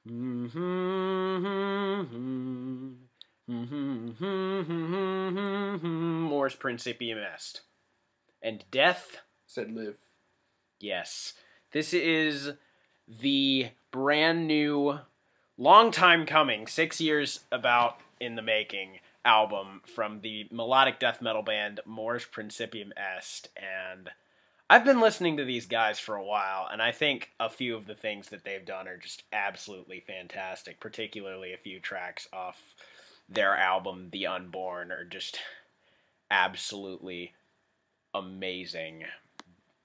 Mors Principium Est. And death said live. Yes. This is the brand new, long time coming, 6 years about in the making album from the melodic death metal band Mors Principium Est. And I've been listening to these guys for a while, and I think a few of the things that they've done are just absolutely fantastic, particularly a few tracks off their album, The Unborn, are just absolutely amazing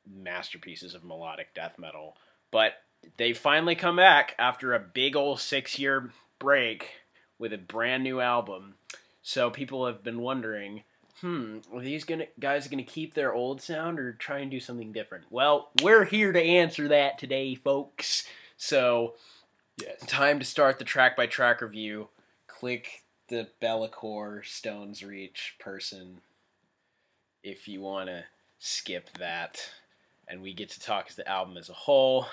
masterpieces of melodic death metal. But they finally come back after a big old 6-year break with a brand new album. So people have been wondering, are these guys gonna keep their old sound or try and do something different? Well, we're here to answer that today, folks. So, yes, time to start the track-by-track review. Click the Bellacore Stones Reach person if you want to skip that. And we get to talk as the album as a whole.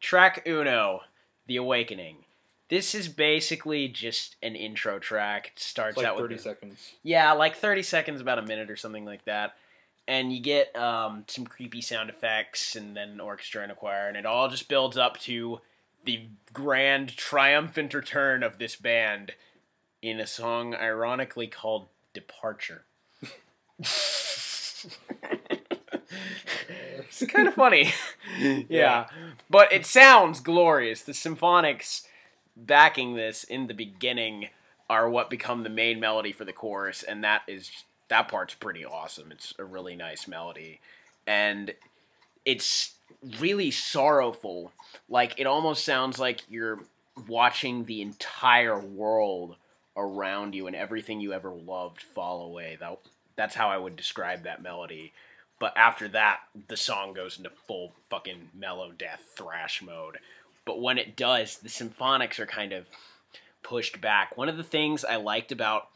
Track Uno, The Awakening. This is basically just an intro track. It starts like out with 30 seconds. Yeah, like 30 seconds, about a minute or something like that. And you get some creepy sound effects and then an orchestra and a choir, and it all just builds up to the grand triumphant return of this band in a song ironically called Departure. It's kind of funny. Yeah. But it sounds glorious. The symphonics backing this in the beginning are what become the main melody for the chorus, and that part's pretty awesome. It's a really nice melody. And it's really sorrowful. Like, it almost sounds like you're watching the entire world around you and everything you ever loved fall away. That's how I would describe that melody. But after that, the song goes into full fucking mellow death thrash mode. But when it does, the symphonics are kind of pushed back. One of the things I liked about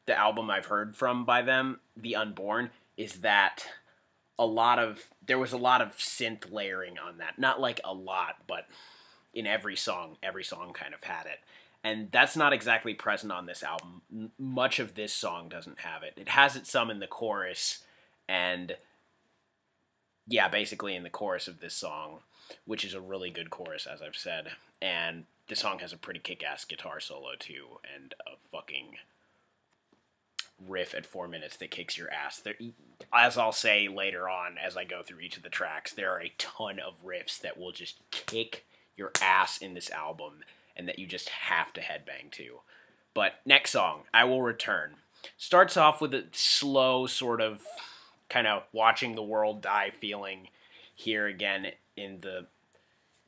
the album I've heard from by them, The Unborn, is that there was a lot of synth layering on that. Not like a lot, but in every song kind of had it. And that's not exactly present on this album. Much of this song doesn't have it. It has it some in the chorus, and yeah, basically in the chorus of this song, which is a really good chorus, as I've said. And the song has a pretty kick-ass guitar solo, too, and a fucking riff at 4 minutes that kicks your ass. As I'll say later on, as I go through each of the tracks, there are a ton of riffs that will just kick your ass in this album, and that you just have to headbang to. But next song, I Will Return. Starts off with a slow sort of kind of watching the world die feeling here again in the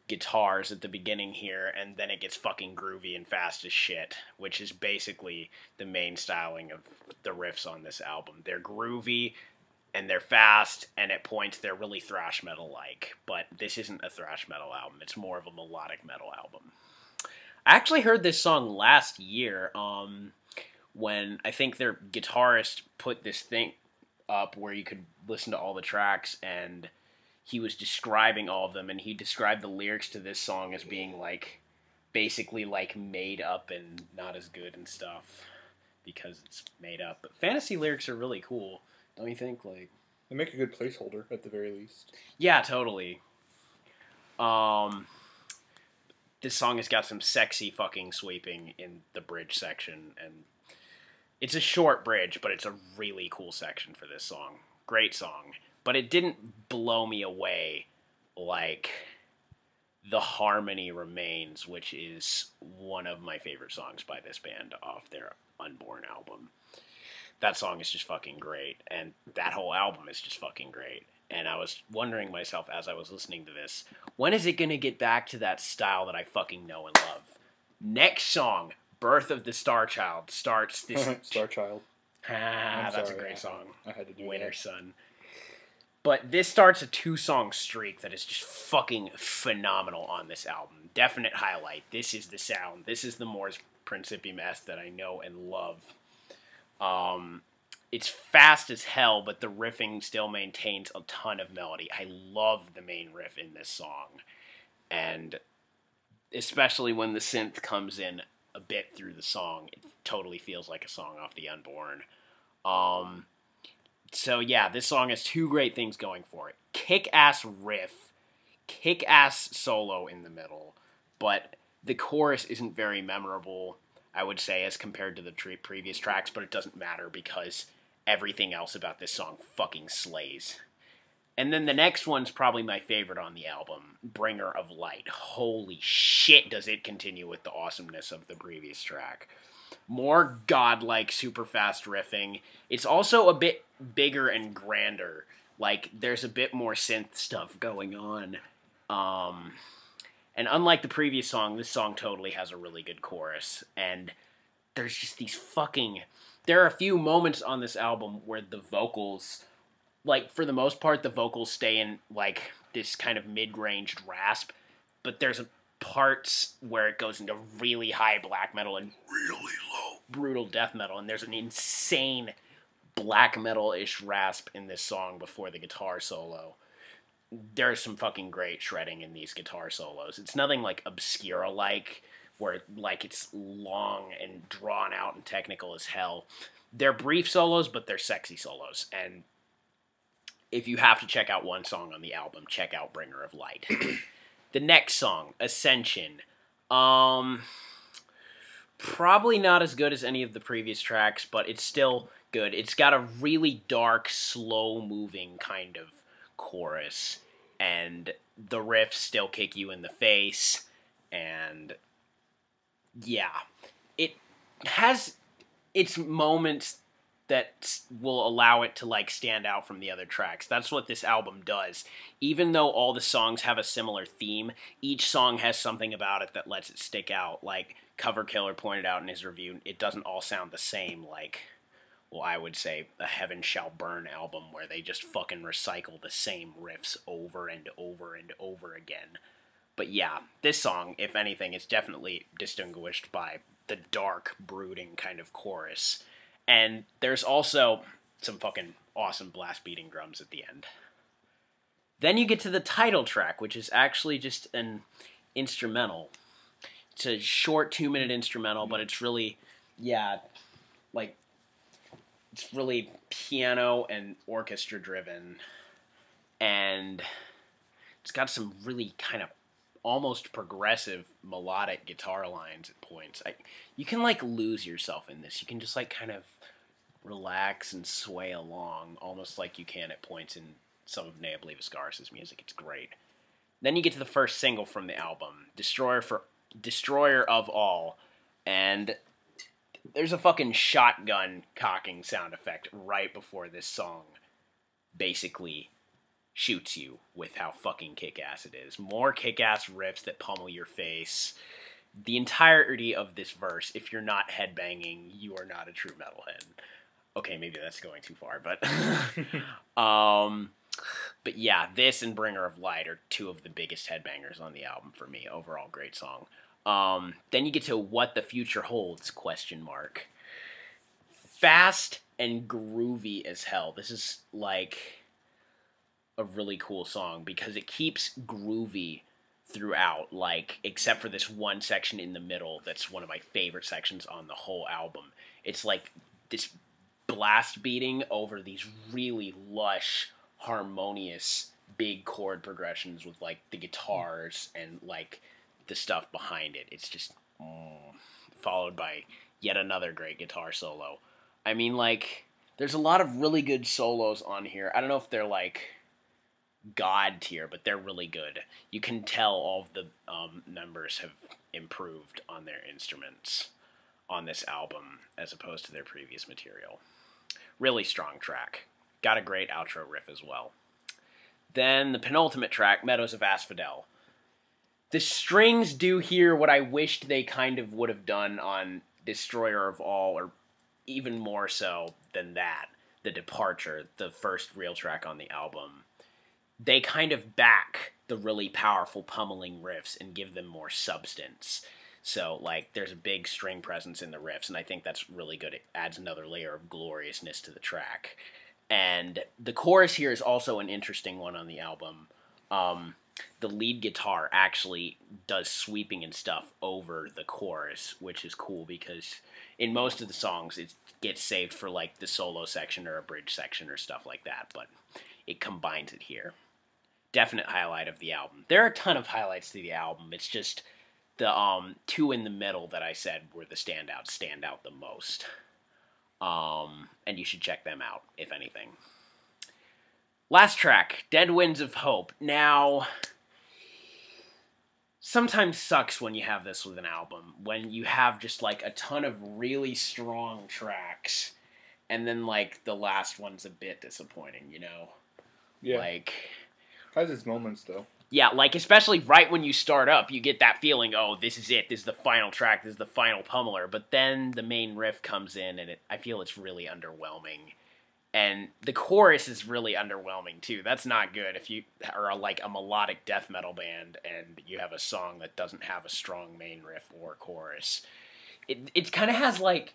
guitars at the beginning here, and then it gets fucking groovy and fast as shit, which is basically the main styling of the riffs on this album. They're groovy, and they're fast, and at points they're really thrash metal-like, but this isn't a thrash metal album. It's more of a melodic metal album. I actually heard this song last year, when I think their guitarist put this thing up where you could listen to all the tracks, and he was describing all of them, and he described the lyrics to this song as being like basically like made up and not as good and stuff because it's made up. But fantasy lyrics are really cool, don't you think? Like, they make a good placeholder at the very least. Yeah, totally. This song has got some sexy fucking sweeping in the bridge section, and it's a short bridge, but it's a really cool section for this song. Great song. But it didn't blow me away like The Harmony Remains, which is one of my favorite songs by this band off their Unborn album. That song is just fucking great, and that whole album is just fucking great. And I was wondering myself as I was listening to this, when is it going to get back to that style that I fucking know and love? Next song, Birth of the Star Child, starts this... Star Child. That's a great song. I had to do Winter that. Sun. But this starts a 2-song streak that is just fucking phenomenal on this album. Definite highlight. This is the sound. This is the Mors Principium Est that I know and love. It's fast as hell, but the riffing still maintains a ton of melody. I love the main riff in this song. And especially when the synth comes in a bit through the song. It totally feels like a song off The Unborn. So yeah, this song has two great things going for it. Kick-ass riff, kick-ass solo in the middle, but the chorus isn't very memorable, I would say, as compared to the previous tracks, but it doesn't matter because everything else about this song fucking slays. And then the next one's probably my favorite on the album, Bringer of Light. Holy shit, does it continue with the awesomeness of the previous track. More godlike, super fast riffing. It's also a bit bigger and grander. Like, there's a bit more synth stuff going on. And unlike the previous song, this song totally has a really good chorus. And there's just these fucking... There are a few moments on this album where the vocals... Like, for the most part, the vocals stay in, like, this kind of mid-ranged rasp. But there's parts where it goes into really high black metal and really low brutal death metal. And there's an insane black metal-ish rasp in this song before the guitar solo. There's some fucking great shredding in these guitar solos. It's nothing, like, Obscura-like, where, like, it's long and drawn out and technical as hell. They're brief solos, but they're sexy solos. And if you have to check out one song on the album, check out Bringer of Light. The next song, Ascension. Probably not as good as any of the previous tracks, but it's still good. It's got a really dark, slow-moving kind of chorus, and the riffs still kick you in the face, and yeah. It has its moments that will allow it to, like, stand out from the other tracks. That's what this album does. Even though all the songs have a similar theme, each song has something about it that lets it stick out. Like Cover Killer pointed out in his review, it doesn't all sound the same, like, well, I would say a Heaven Shall Burn album where they just fucking recycle the same riffs over and over and over again. But yeah, this song, if anything, is definitely distinguished by the dark, brooding kind of chorus. And there's also some fucking awesome blast beating drums at the end. Then you get to the title track, which is actually just an instrumental. It's a short 2-minute instrumental, but it's really, yeah, like, it's really piano and orchestra driven. And it's got some really kind of almost progressive melodic guitar lines at points. You can, like, lose yourself in this. You can just, like, kind of relax and sway along, almost like you can at points in some of Nea Bliviscaris' music. It's great. Then you get to the first single from the album, Destroyer of All, and there's a fucking shotgun cocking sound effect right before this song basically shoots you with how fucking kick-ass it is. More kick-ass riffs that pummel your face. The entirety of this verse, if you're not headbanging, you are not a true metalhead. Okay, maybe that's going too far, but but yeah, this and Bringer of Light are two of the biggest headbangers on the album for me. Overall, great song. Then you get to What the Future Holds, ? Fast and groovy as hell. This is, like, a really cool song because it keeps groovy throughout, like, except for this one section in the middle that's one of my favorite sections on the whole album. It's like this blast beating over these really lush, harmonious, big chord progressions with, like, the guitars and, like, the stuff behind it. It's just followed by yet another great guitar solo. I mean, like, there's a lot of really good solos on here. I don't know if they're, like, God tier, but they're really good. You can tell all of the members have improved on their instruments on this album as opposed to their previous material. Really strong track. Got a great outro riff as well. Then the penultimate track, Meadows of Asphodel. The strings do here what I wished they kind of would have done on Destroyer of All, or even more so than that, The Departure, the first real track on the album. They kind of back the really powerful pummeling riffs and give them more substance. So, like, there's a big string presence in the riffs, and I think that's really good. It adds another layer of gloriousness to the track. And the chorus here is also an interesting one on the album. the lead guitar actually does sweeping and stuff over the chorus, which is cool because in most of the songs it gets saved for like the solo section or a bridge section or stuff like that, but it combines it here. Definite highlight of the album. There are a ton of highlights to the album. It's just the two in the middle that I said were the standouts stand out the most. And you should check them out, if anything. Last track, Dead Winds of Hope. Now, sometimes sucks when you have this with an album, when you have just like a ton of really strong tracks, and then like the last one's a bit disappointing, you know? Yeah. Like, has its moments though. Yeah, like especially right when you start up, you get that feeling, oh, this is it, this is the final track, this is the final pummeler, but then the main riff comes in and I feel it's really underwhelming. And the chorus is really underwhelming, too. That's not good if you are like a melodic death metal band and you have a song that doesn't have a strong main riff or chorus. It kind of has, like,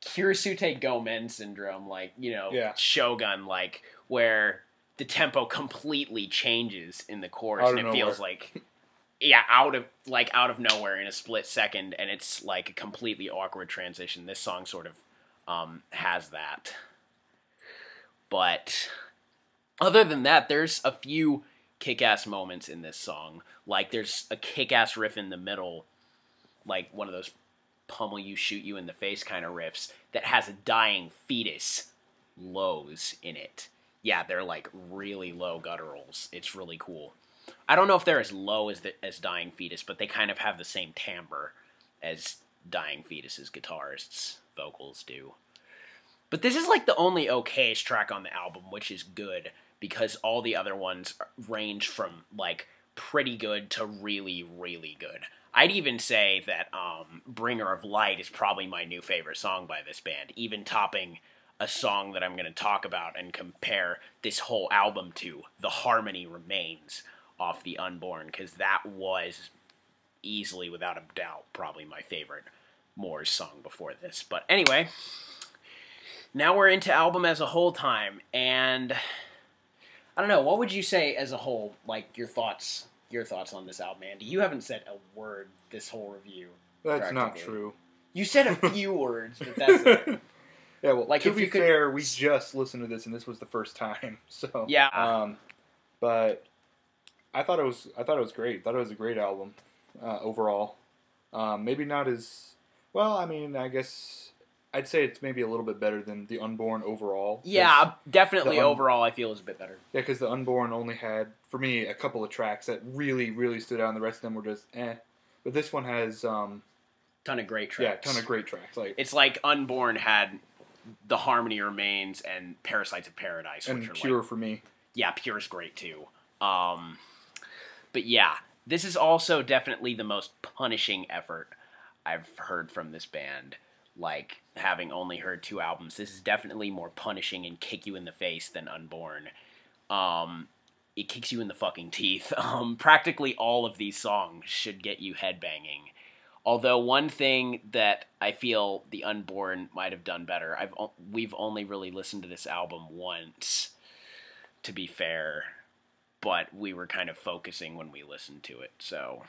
Kirisuke Gomen syndrome, like, you know, Shogun, like, where the tempo completely changes in the chorus, and it feels like, out of nowhere in a split second, and it's, like, a completely awkward transition. This song sort of has that. But other than that, there's a few kick-ass moments in this song. Like, there's a kick-ass riff in the middle, like one of those pummel you, shoot you in the face kind of riffs, that has a dying fetus lows in it. Yeah, they're like really low gutturals. It's really cool. I don't know if they're as low as dying fetus, but they kind of have the same timbre as dying fetus's guitarists' vocals do. But this is like the only okayish track on the album, which is good, because all the other ones range from like pretty good to really, really good. I'd even say that Bringer of Light is probably my new favorite song by this band, even topping a song that I'm going to talk about and compare this whole album to, The Harmony Remains off The Unborn, because that was easily, without a doubt, probably my favorite Moors song before this. But anyway, now we're into album as a whole time, and I don't know, what would you say as a whole, like your thoughts on this album, Andy? You haven't said a word this whole review. That's not true. You said a few words, but that's it. Yeah, well, like, to be fair, we just listened to this, and this was the first time. So yeah, but I thought it was great. I thought it was a great album overall. Maybe not as well. I mean, I guess I'd say it's maybe a little bit better than The Unborn overall. Yeah, definitely overall I feel is a bit better. Yeah, because The Unborn only had, for me, a couple of tracks that really, really stood out, and the rest of them were just eh. But this one has ton of great tracks. Yeah, ton of great tracks. Like, it's like Unborn had The Harmony Remains and Parasites of Paradise, and which are Pure like, for me. Yeah, Pure's great too. But yeah, this is also definitely the most punishing effort I've heard from this band. Like, having only heard 2 albums, this is definitely more punishing and kick you in the face than Unborn. It kicks you in the fucking teeth. Practically all of these songs should get you headbanging. Although one thing that I feel The Unborn might have done better, we've only really listened to this album once, to be fair, but we were kind of focusing when we listened to it. So,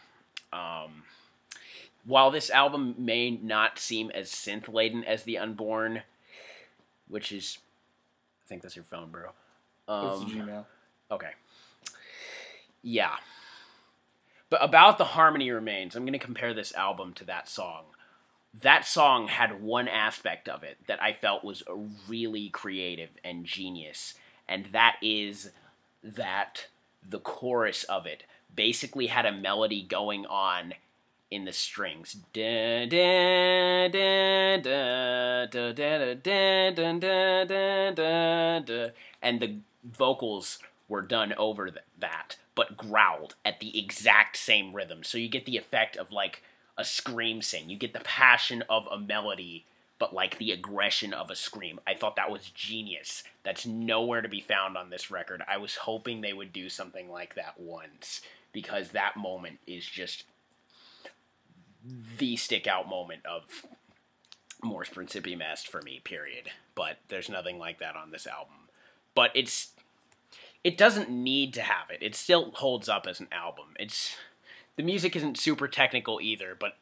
while this album may not seem as synth-laden as The Unborn, which is, I think that's your phone, bro. It's a Gmail. Okay. Yeah. But about The Harmony Remains, I'm going to compare this album to that song. That song had one aspect of it that I felt was really creative and genius, and that is that the chorus of it basically had a melody going on in the strings. And the vocals were done over that, but growled at the exact same rhythm. So you get the effect of like a scream sing. You get the passion of a melody, but like the aggression of a scream. I thought that was genius. That's nowhere to be found on this record. I was hoping they would do something like that once, because that moment is just the stick-out moment of Moors Principium Est for me, period. But there's nothing like that on this album. But it's it doesn't need to have it. It still holds up as an album. The music isn't super technical either, but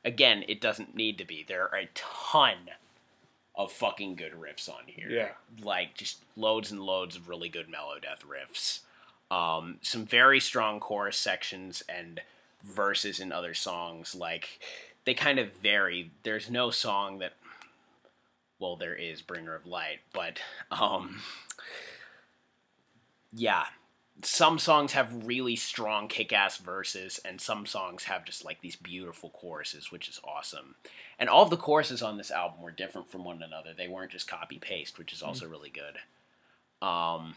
again, it doesn't need to be. There are a ton of fucking good riffs on here. Yeah. Like, just loads and loads of really good melodeath riffs. Some very strong chorus sections and verses in other songs. Like, they kind of vary. There's no song that... Well, there is Bringer of Light, but... yeah. Some songs have really strong kick-ass verses, and some songs have just, like, these beautiful choruses, which is awesome. And all of the choruses on this album were different from one another. They weren't just copy-paste, which is also really good. All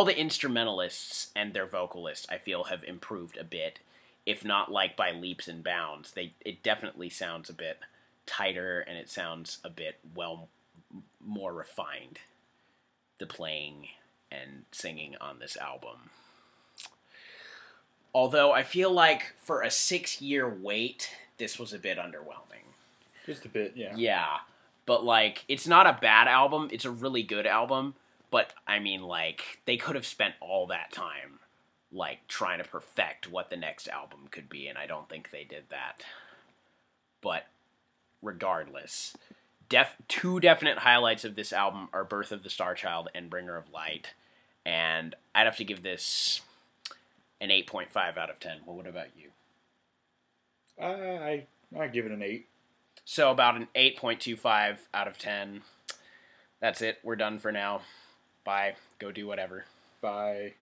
the instrumentalists and their vocalists, I feel, have improved a bit, if not, like, by leaps and bounds. It definitely sounds a bit tighter, and it sounds a bit, well, more refined, the playing and singing on this album. Although I feel like for a 6-year wait, this was a bit underwhelming. Just a bit, yeah. Yeah, but like, it's not a bad album, it's a really good album, but I mean, like, they could have spent all that time, like, trying to perfect what the next album could be, and I don't think they did that. But regardless, two definite highlights of this album are Birth of the Star Child and Bringer of Light, and I'd have to give this an 8.5 out of 10. Well, what about you? I give it an 8. So about an 8.25 out of 10. That's it. We're done for now. Bye. Go do whatever. Bye.